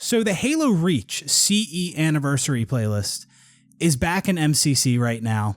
So the Halo Reach CE Anniversary playlist is back in MCC right now.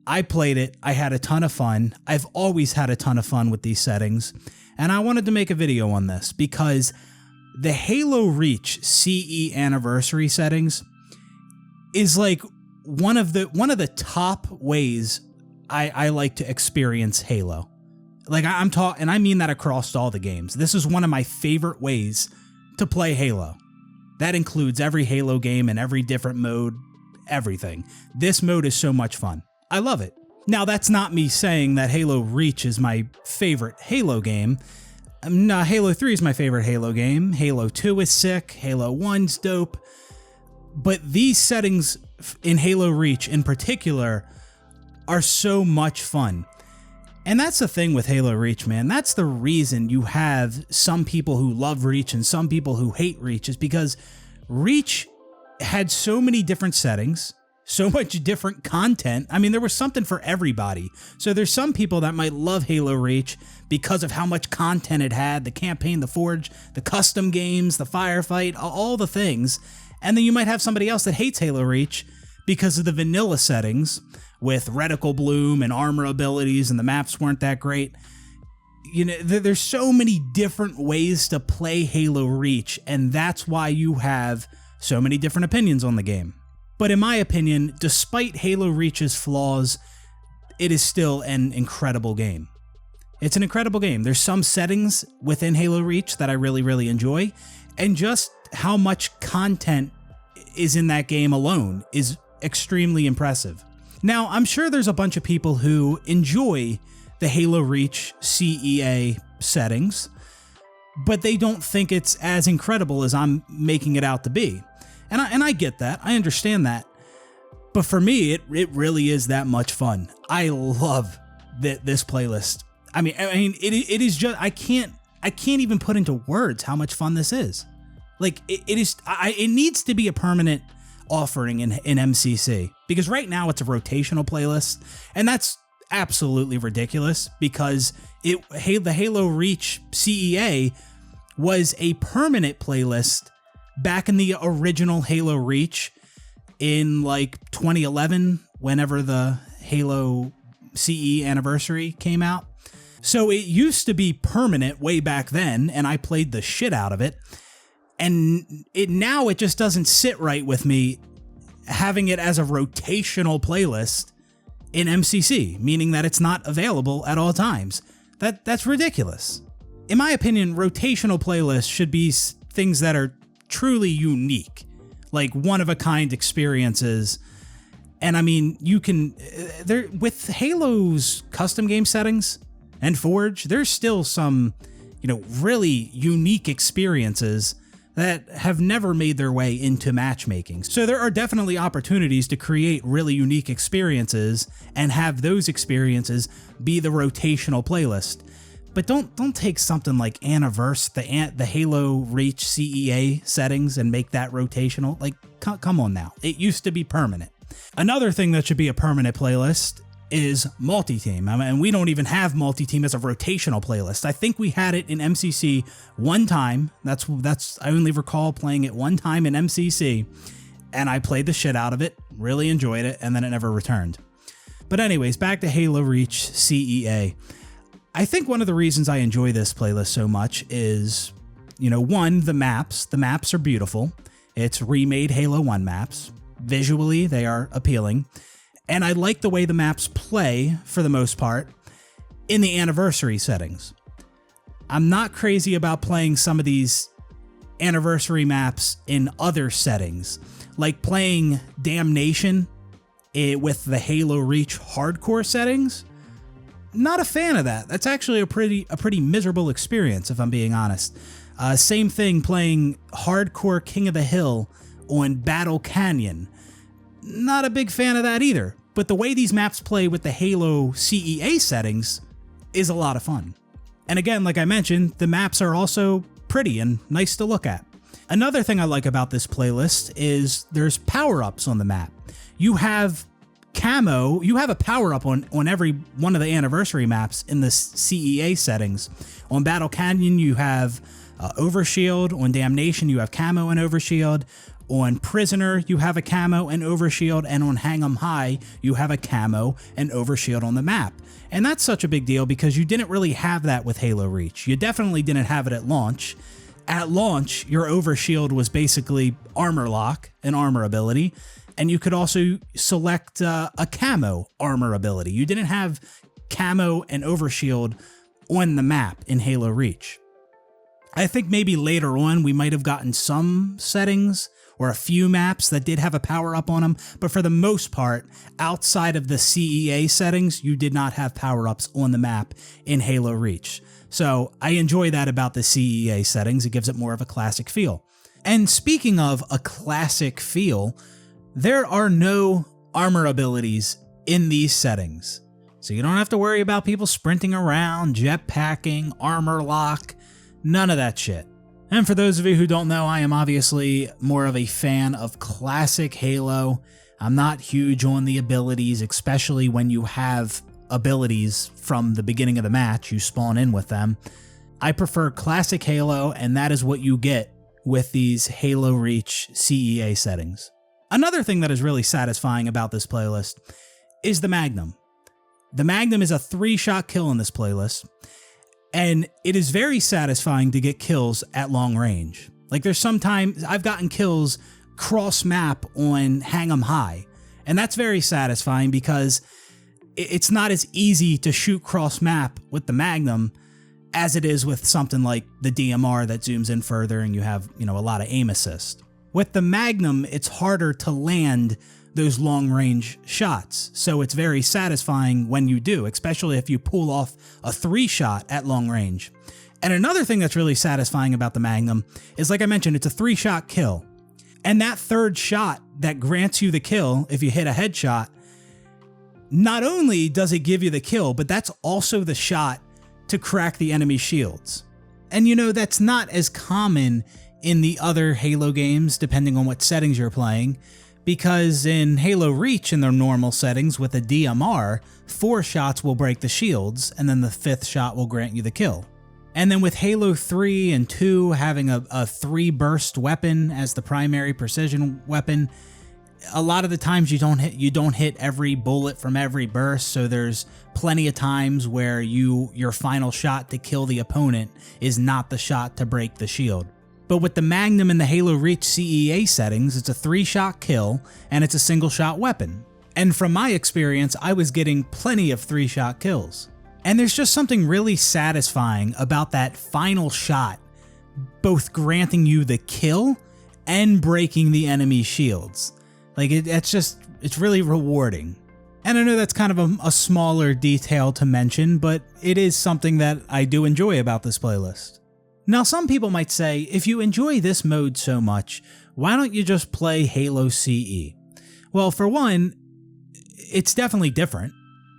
I played it. I had a ton of fun. I've always had a ton of fun with these settings. And I wanted to make a video on this because the Halo Reach CE Anniversary settings is like one of the top ways I like to experience Halo. Like and I mean that across all the games. This is one of my favorite ways to play Halo. That includes every Halo game and every different mode, everything. This mode is so much fun. I love it. Now, that's not me saying that Halo Reach is my favorite Halo game. No, Halo 3 is my favorite Halo game. Halo 2 is sick. Halo 1's dope. But these settings in Halo Reach in particular are so much fun. And that's the thing with Halo Reach, man. That's the reason you have some people who love Reach and some people who hate Reach, is because Reach had so many different settings, so much different content. I mean, there was something for everybody. So there's some people that might love Halo Reach because of how much content it had, the campaign, the Forge, the custom games, the firefight, all the things. And then you might have somebody else that hates Halo Reach because of the vanilla settings with reticle bloom and armor abilities, and the maps weren't that great. You know, there's so many different ways to play Halo Reach, and that's why you have so many different opinions on the game. But in my opinion, despite Halo Reach's flaws, it is still an incredible game. It's an incredible game. There's some settings within Halo Reach that I really, really enjoy, and just how much content is in that game alone is extremely impressive. Now, I'm sure there's a bunch of people who enjoy the Halo Reach CEA settings, but they don't think it's as incredible as I'm making it out to be. And I get that. I understand that. But for me, it really is that much fun. I love this playlist. I mean, it is just, I can't even put into words how much fun this is. Like, it needs to be a permanent offering in MCC, because right now it's a rotational playlist, and that's absolutely ridiculous because the Halo Reach CEA was a permanent playlist back in the original Halo Reach in like 2011, whenever the Halo CE Anniversary came out. So it used to be permanent way back then, and I played the shit out of it. And now it just doesn't sit right with me having it as a rotational playlist in MCC, meaning that it's not available at all times. That's ridiculous. In my opinion, rotational playlists should be things that are truly unique, like one-of-a-kind experiences. And I mean, you can, with Halo's custom game settings and Forge, there's still some, really unique experiences that have never made their way into matchmaking. So there are definitely opportunities to create really unique experiences and have those experiences be the rotational playlist. But don't take something like the Halo Reach CEA settings and make that rotational. Like, come on now. It used to be permanent. Another thing that should be a permanent playlist is multi-team. I mean, we don't even have multi-team as a rotational playlist. I think we had it in MCC one time. I only recall playing it one time in MCC, and I played the shit out of it, really enjoyed it, and then it never returned. But anyways, back to Halo Reach CEA. I think one of the reasons I enjoy this playlist so much is, one, the maps. The maps are beautiful. It's remade Halo 1 maps. Visually, they are appealing. And I like the way the maps play, for the most part, in the anniversary settings. I'm not crazy about playing some of these anniversary maps in other settings, like playing Damnation with the Halo Reach hardcore settings. Not a fan of that. That's actually a pretty miserable experience, if I'm being honest. Same thing playing hardcore King of the Hill on Battle Canyon. Not a big fan of that either. But the way these maps play with the Halo CEA settings is a lot of fun. And again, like I mentioned, the maps are also pretty and nice to look at. Another thing I like about this playlist is there's power-ups on the map. You have camo, you have a power-up on every one of the anniversary maps in the CEA settings. On Battle Canyon, you have overshield. On Damnation, you have camo and overshield. On Prisoner, you have a camo and overshield, and on Hang 'em High, you have a camo and overshield on the map. And that's such a big deal because you didn't really have that with Halo Reach. You definitely didn't have it at launch. At launch, your overshield was basically armor lock, an armor ability, and you could also select a camo armor ability. You didn't have camo and overshield on the map in Halo Reach. I think maybe later on we might have gotten some settings or a few maps that did have a power-up on them, but for the most part, outside of the CEA settings, you did not have power-ups on the map in Halo Reach. So I enjoy that about the CEA settings. It gives it more of a classic feel. And speaking of a classic feel, there are no armor abilities in these settings. So you don't have to worry about people sprinting around, jetpacking, armor lock, none of that shit. And for those of you who don't know, I am obviously more of a fan of classic Halo. I'm not huge on the abilities, especially when you have abilities from the beginning of the match, you spawn in with them. I prefer classic Halo, and that is what you get with these Halo Reach CEA settings. Another thing that is really satisfying about this playlist is the Magnum. The Magnum is a 3-shot kill in this playlist, and it is very satisfying to get kills at long range. Like there's sometimes I've gotten kills cross map on Hang 'em High, and that's very satisfying because it's not as easy to shoot cross map with the Magnum as it is with something like the DMR that zooms in further and you have, a lot of aim assist. With the Magnum, it's harder to land those long range shots, so it's very satisfying when you do, especially if you pull off a 3-shot at long range. And another thing that's really satisfying about the Magnum is, like I mentioned, it's a 3-shot kill. And that 3rd shot that grants you the kill, if you hit a headshot, not only does it give you the kill, but that's also the shot to crack the enemy shields. And that's not as common in the other Halo games, depending on what settings you're playing, because in Halo Reach in their normal settings with a DMR, 4 shots will break the shields, and then the 5th shot will grant you the kill. And then with Halo 3 and 2 having a 3-burst weapon as the primary precision weapon, a lot of the times you don't hit every bullet from every burst, so there's plenty of times where your final shot to kill the opponent is not the shot to break the shield. But with the Magnum in the Halo Reach CEA settings, it's a 3-shot kill and it's a single-shot weapon. And from my experience, I was getting plenty of 3-shot kills. And there's just something really satisfying about that final shot, both granting you the kill and breaking the enemy's shields. Like it's really rewarding. And I know that's kind of a smaller detail to mention, but it is something that I do enjoy about this playlist. Now, some people might say, if you enjoy this mode so much, why don't you just play Halo CE? Well, for one, it's definitely different.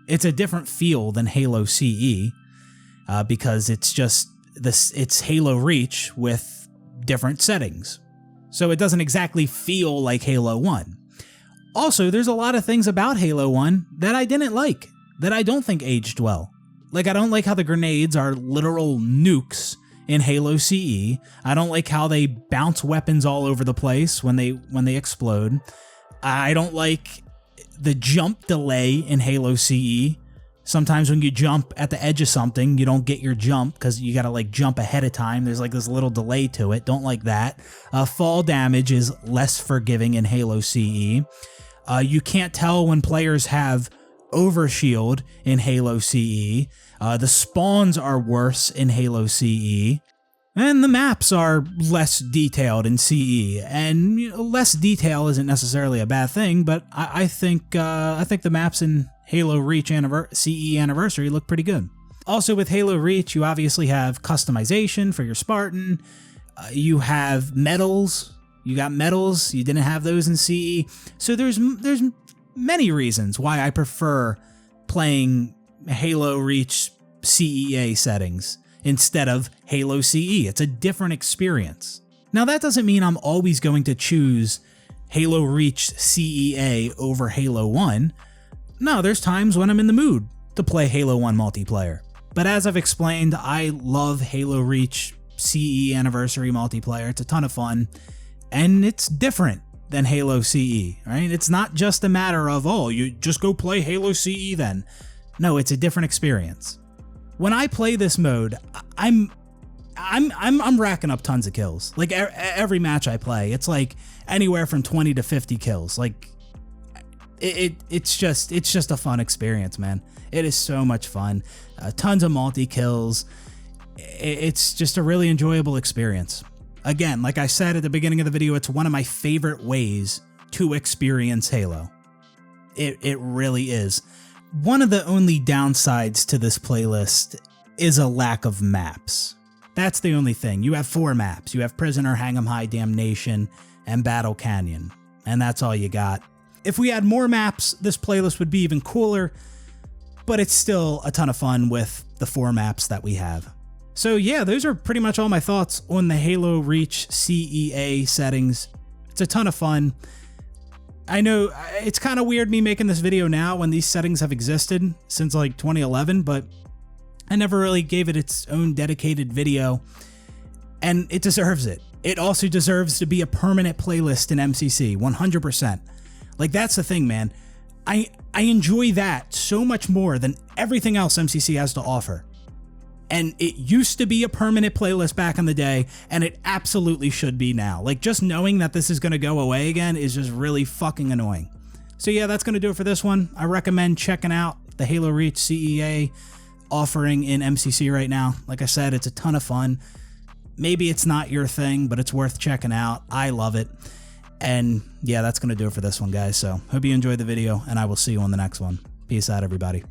It's a different feel than Halo CE, because it's Halo Reach with different settings. So it doesn't exactly feel like Halo 1. Also, there's a lot of things about Halo 1 that I didn't like, that I don't think aged well. Like, I don't like how the grenades are literal nukes in Halo CE. I don't like how they bounce weapons all over the place when they explode. I don't like the jump delay in Halo CE. Sometimes when you jump at the edge of something, you don't get your jump because you gotta like jump ahead of time. There's like this little delay to it. Don't like that. Fall damage is less forgiving in Halo CE. You can't tell when players have overshield in Halo CE. The spawns are worse in Halo CE. And the maps are less detailed in CE. And less detail isn't necessarily a bad thing, but I think the maps in Halo Reach CE Anniversary look pretty good. Also with Halo Reach, you obviously have customization for your Spartan. You have medals. You got medals. You didn't have those in CE. So there's many reasons why I prefer playing Halo Reach CEA settings instead of Halo CE. It's a different experience. Now that doesn't mean I'm always going to choose Halo Reach CEA over Halo 1. No, there's times when I'm in the mood to play Halo 1 multiplayer. But as I've explained, I love Halo Reach CE Anniversary multiplayer. It's a ton of fun, and it's different than Halo CE, right? It's not just a matter of, oh, you just go play Halo CE then. No, it's a different experience. When I play this mode, I'm racking up tons of kills. Like every match I play, it's like anywhere from 20 to 50 kills. Like it's just a fun experience, man. It is so much fun. Tons of multi-kills. It's just a really enjoyable experience. Again, like I said at the beginning of the video, it's one of my favorite ways to experience Halo. It really is. One of the only downsides to this playlist is a lack of maps. That's the only thing. You have 4 maps. You have Prisoner, Hang 'em High, Damnation, and Battle Canyon. And that's all you got. If we had more maps, this playlist would be even cooler, but it's still a ton of fun with the 4 maps that we have. So yeah, those are pretty much all my thoughts on the Halo Reach CEA settings. It's a ton of fun. I know it's kind of weird me making this video now when these settings have existed since like 2011, but I never really gave it its own dedicated video, and it deserves it. It also deserves to be a permanent playlist in MCC, 100%. Like, that's the thing, man. I enjoy that so much more than everything else MCC has to offer. And it used to be a permanent playlist back in the day, and it absolutely should be now. Like, just knowing that this is going to go away again is just really fucking annoying. So yeah, that's going to do it for this one. I recommend checking out the Halo Reach CEA offering in MCC right now. Like I said, it's a ton of fun. Maybe it's not your thing, but it's worth checking out. I love it. And yeah, that's going to do it for this one, guys. So hope you enjoyed the video, and I will see you on the next one. Peace out, everybody.